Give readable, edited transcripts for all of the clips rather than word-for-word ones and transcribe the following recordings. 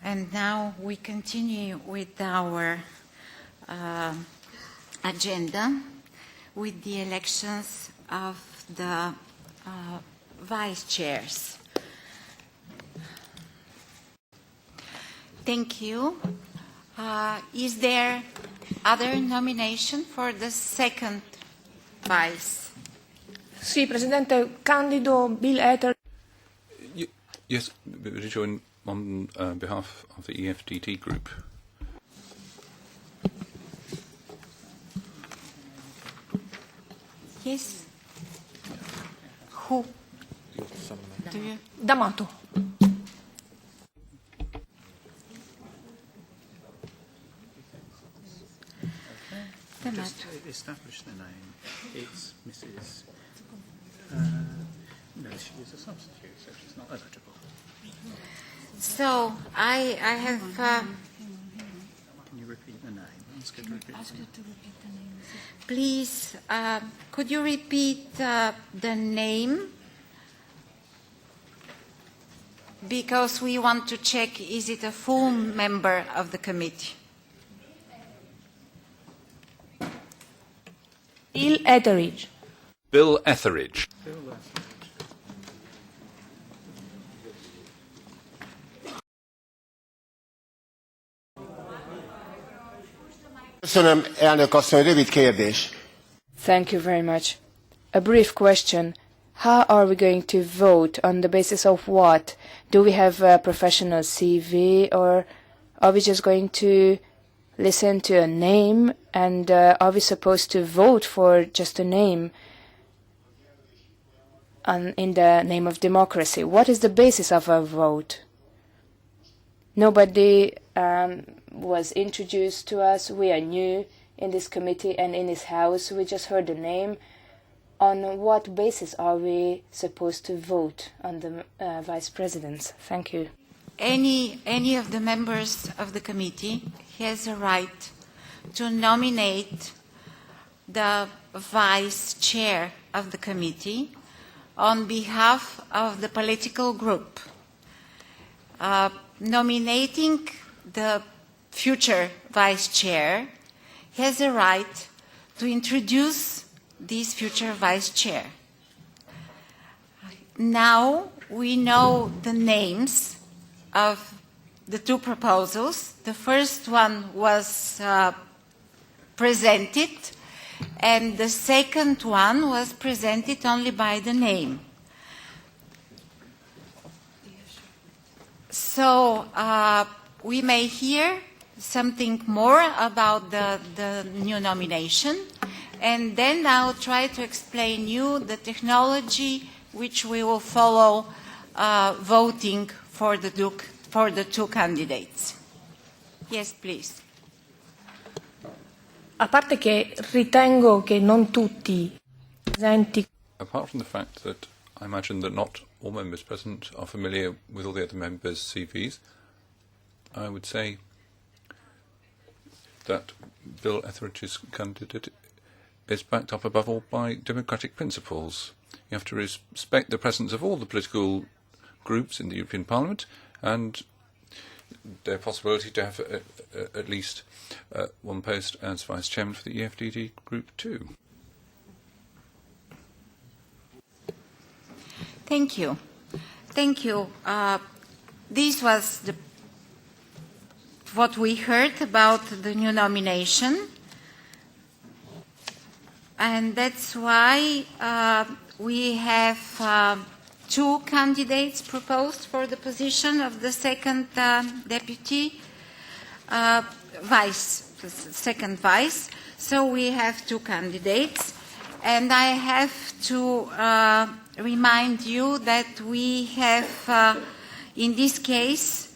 And now we continue with our agenda with the elections of the vice chairs. Thank you. Is there other nomination for the second vice? Sì, Presidente, candido Bill Etheridge. Yes, on behalf of the EFDD group. Yes. Who? Do you? D'Amato. Just to establish the name, it's Mrs. No, she is a substitute, so she's not eligible. So I have. Can you repeat the name? Ask her to repeat the name. Please, could you repeat the name? Because we want to check, is it a full member of the committee? Bill Etheridge. Bill Etheridge. Thank you very much. A brief question. How are we going to vote? On the basis of what? Do we have a professional CV, or are we just going to listen to a name, and are we supposed to vote for just a name in the name of democracy? What is the basis of our vote? Nobody was introduced to us. We are new in this committee and in this house. We just heard the name. On what basis are we supposed to vote on the vice presidents? Thank you. Any of the members of the committee has a right to nominate the vice chair of the committee on behalf of the political group. Nominating the future vice chair has a right to introduce this future vice chair. Now we know the names of the two proposals. The first one was presented, and the second one was presented only by the name. So we may hear something more about the new nomination, and then I'll try to explain you the technology which we will follow voting for the two candidates. Yes, please. A parte che ritengo che non tutti presenti. Apart from the fact that I imagine that not all members present are familiar with all the other members' CVs, I would say that Bill Etheridge's candidate is backed up above all by democratic principles. You have to respect the presence of all the political groups in the European Parliament and their possibility to have at least one post as vice chairman for the EFDD group too. Thank you. Thank you. This was what we heard about the new nomination, and that's why we have two candidates proposed for the position of the second deputy second vice. So we have two candidates, and I have to remind you that we have, in this case,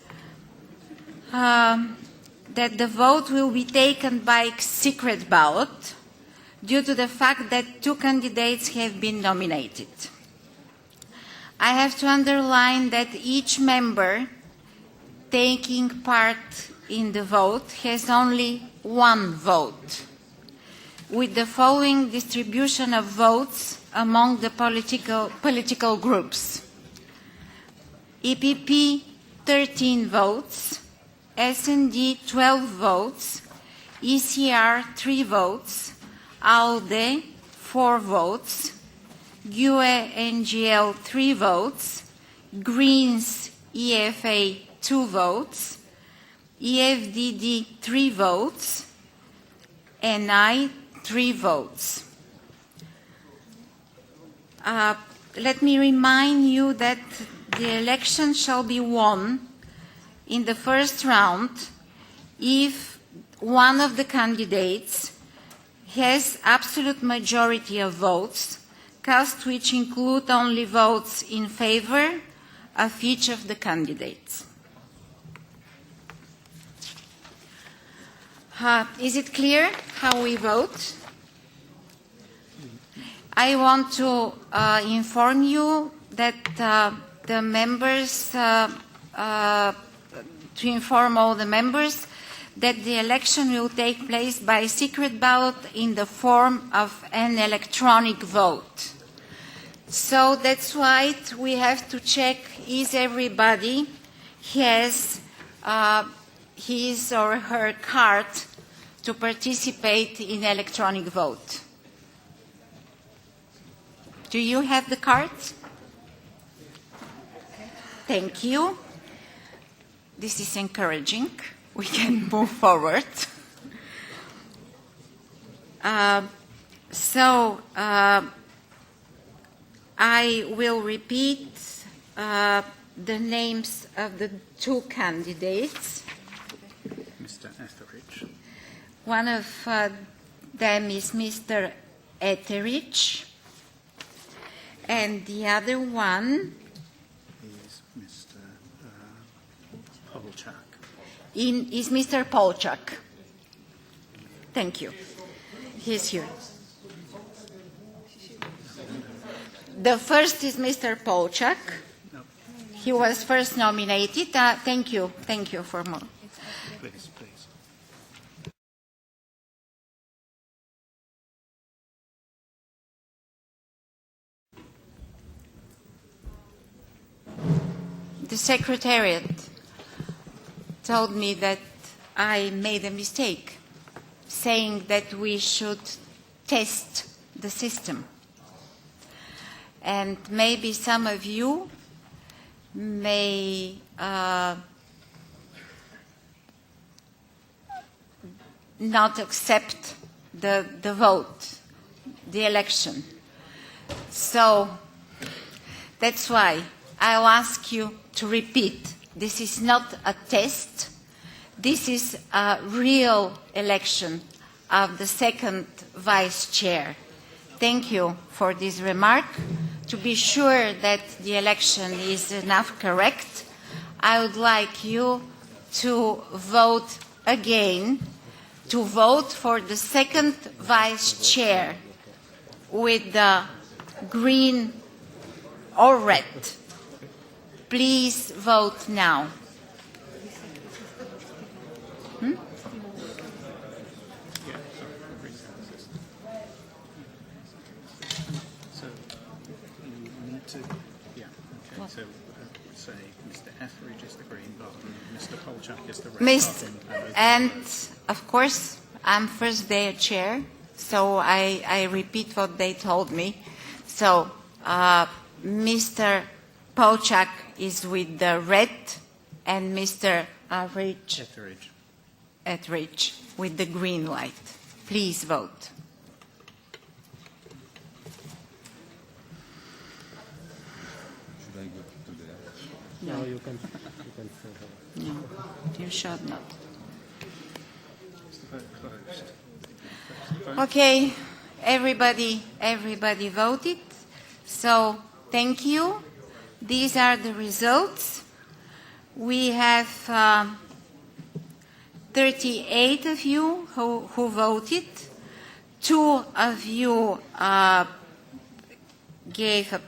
that the vote will be taken by secret ballot due to the fact that two candidates have been nominated. I have to underline that each member taking part in the vote has only one vote, with the following distribution of votes among the political groups. EPP 13 votes, S&D 12 votes, ECR 3 votes, ALDE 4 votes, GUE NGL 3 votes, Greens EFA 2 votes, EFDD 3 votes, and I 3 votes. Let me remind you that the election shall be won in the first round if one of the candidates has absolute majority of votes cast which include only votes in favor of each of the candidates. Is it clear how we vote? I want to inform you that the members, to inform all the members that the election will take place by secret ballot in the form of an electronic vote. So that's why we have to check is everybody has his or her card to participate in electronic vote. Do you have the cards? Thank you. This is encouraging. We can move forward. I will repeat the names of the two candidates. Mr. Etheridge. One of them is Mr. Etheridge, and the other one is Mr. Polchak. is Mr. Polchak. Thank you. He's here. The first is Mr. Polchak. No. He was first nominated. Thank you. Thank you for more. Please, please. The Secretariat told me that I made a mistake, saying that we should test the system. And maybe some of you may not accept the vote, the election. So that's why I'll ask you to repeat. This is not a test. This is a real election of the second vice chair. Thank you for this remark. To be sure that the election is enough correct, I would like you to vote again, to vote for the second vice chair with the green or red. Please vote now. So you need to, so say Mr. Etheridge is the green button, Mr. Polchak is the red button. And of course, I'm first day chair, so I repeat what they told me. So Mr. Polchak is with the red, and Mr. Etheridge with the green light. Please vote. Should I go to the... No, you can No, you should not. Is the vote closed? Okay, everybody voted. So thank you. These are the results. We have 38 of you who voted. 2 of you gave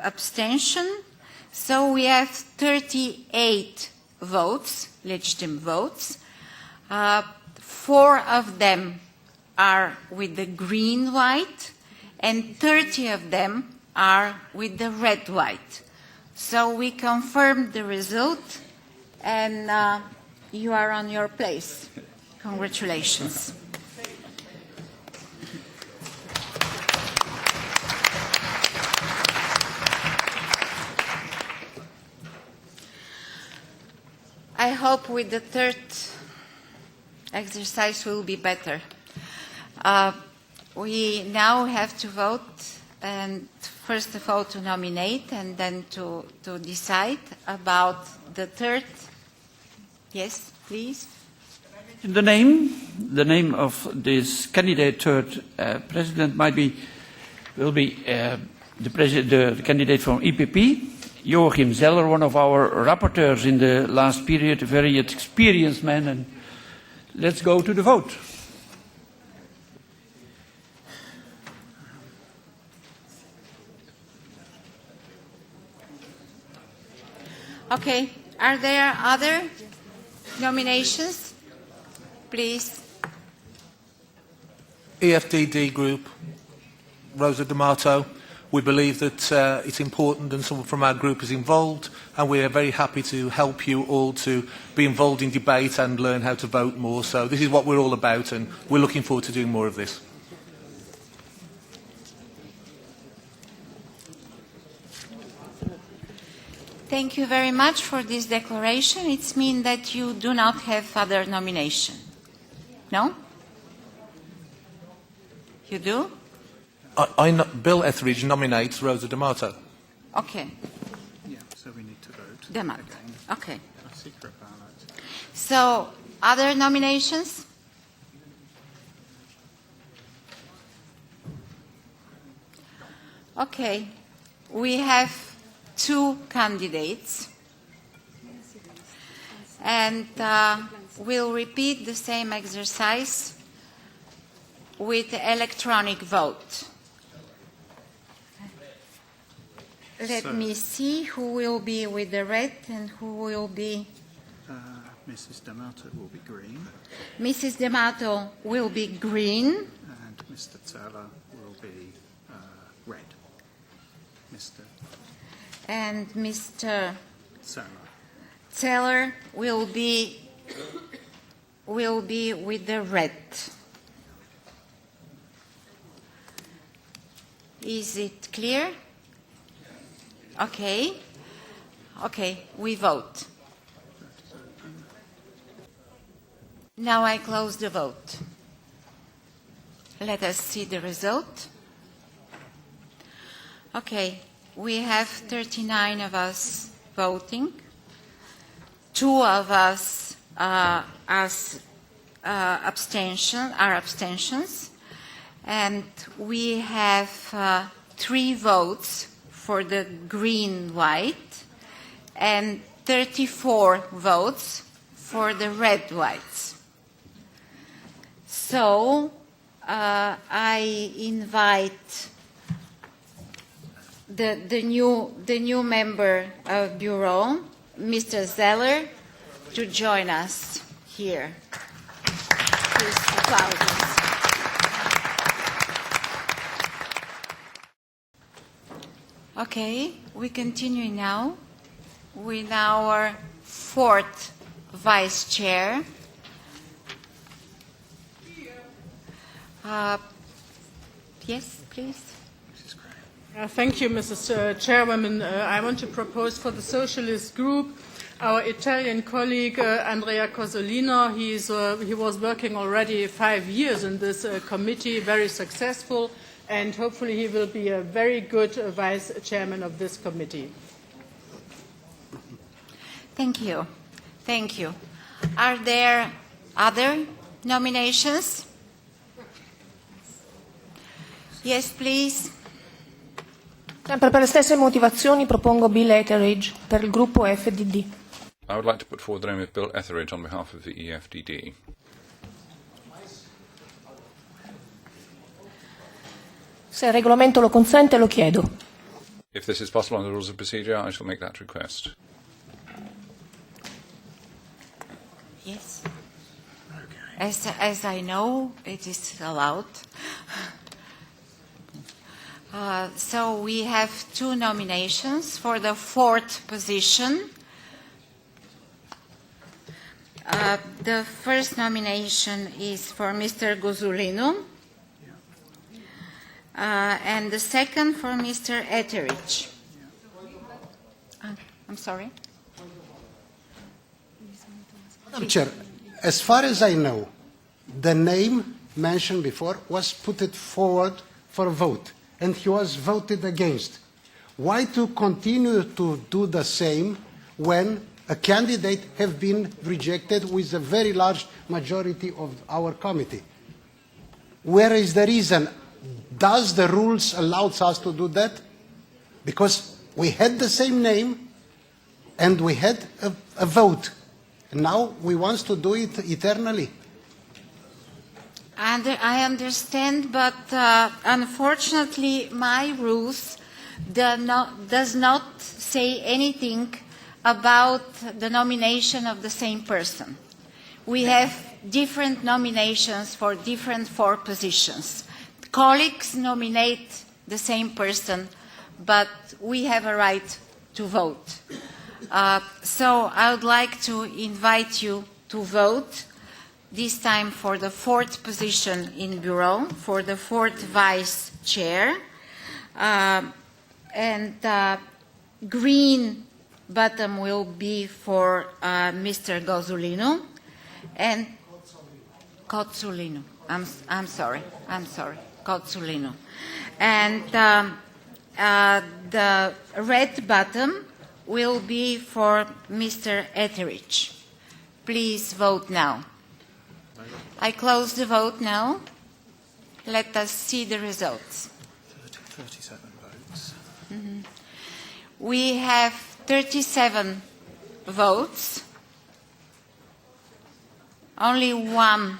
abstention. So we have 38 votes, legitimate votes. 4 of them are with the green light, and 30 of them are with the red light. So we confirmed the result, and you are on your place. Congratulations. I hope with the third exercise will be better. We now have to vote, and first of all to nominate and then to decide about the third. Yes, please. The name of this candidate, third president, will be the candidate from EPP, Joachim Zeller, one of our rapporteurs in the last period, a very experienced man, and let's go to the vote. Okay, are there other nominations? Please. EFDD group, Rosa D'Amato. We believe that it's important and someone from our group is involved, and we are very happy to help you all to be involved in debate and learn how to vote more. So this is what we're all about, and we're looking forward to doing more of this. Thank you very much for this declaration. It means that you do not have other nomination. No? You do? Bill Etheridge nominates Rosa D'Amato. Okay. Yeah, so we need to vote. D'Amato. Again. Okay. A secret ballot. So, other nominations? Okay. We have two candidates, and we'll repeat the same exercise with electronic vote. Let me see who will be with the red and who will be... Mrs. D'Amato will be green. Mrs. D'Amato will be green. And Mr. Zeller will be red. And Mr. Zeller Zeller will be with the red. Is it clear? Okay. Okay, we vote. Now I close the vote. Let us see the result. Okay, we have 39 of us voting. 2 of us as abstentions, and we have 3 votes for the green-white and 34 votes for the red-whites. So I invite the new member of Bureau, Mr. Zeller, to join us here. Please applaud. Okay, we continue now with our 4th Vice Chair. Yes, please. Thank you, Mrs. Chairwoman. I want to propose for the Socialist Group our Italian colleague Andrea Cosolino. He was working already 5 years in this committee, very successful, and hopefully he will be a very good vice chairman of this committee. Thank you. Thank you. Are there other nominations? Yes, please. Sempre per le stesse motivazioni propongo Bill Etheridge per il gruppo EFDD. I would like to put forward the name of Bill Etheridge on behalf of the EFDD. Se il regolamento lo consente, lo chiedo. If this is possible under the rules of procedure, I shall make that request. Yes. As I know, it is allowed. So we have 2 nominations for the 4th position. The first nomination is for Mr. Gozulinu, and the second for Mr. Etheridge. I'm sorry. Madam Chair, as far as I know, the name mentioned before was put forward for a vote, and he was voted against. Why to continue to do the same when a candidate has been rejected with a very large majority of our committee? Where is the reason? Does the rules allow us to do that? Because we had the same name and we had a vote. And now we want to do it eternally. And I understand, but unfortunately my rules does not say anything about the nomination of the same person. We have different nominations for different 4 positions. Colleagues nominate the same person, but we have a right to vote. So I would like to invite you to vote, this time for the 4th position in Bureau, for the 4th Vice Chair, and green button will be for Mr. Gozulinu, and Cozzolino. I'm sorry, Cozzolino. And the red button will be for Mr. Etheridge. Please vote now. I close the vote now. Let us see the results. 37 votes. Mm-hmm. We have 37 votes. Only 1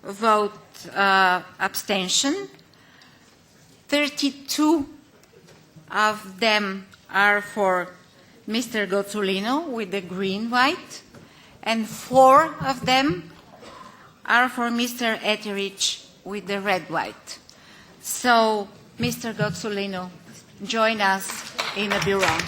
vote abstention. 32 of them are for Mr. Gozzolino with the green-white, and 4 of them are for Mr. Etheridge with the red-white. So, Mr. Gozzolino, join us in the Bureau.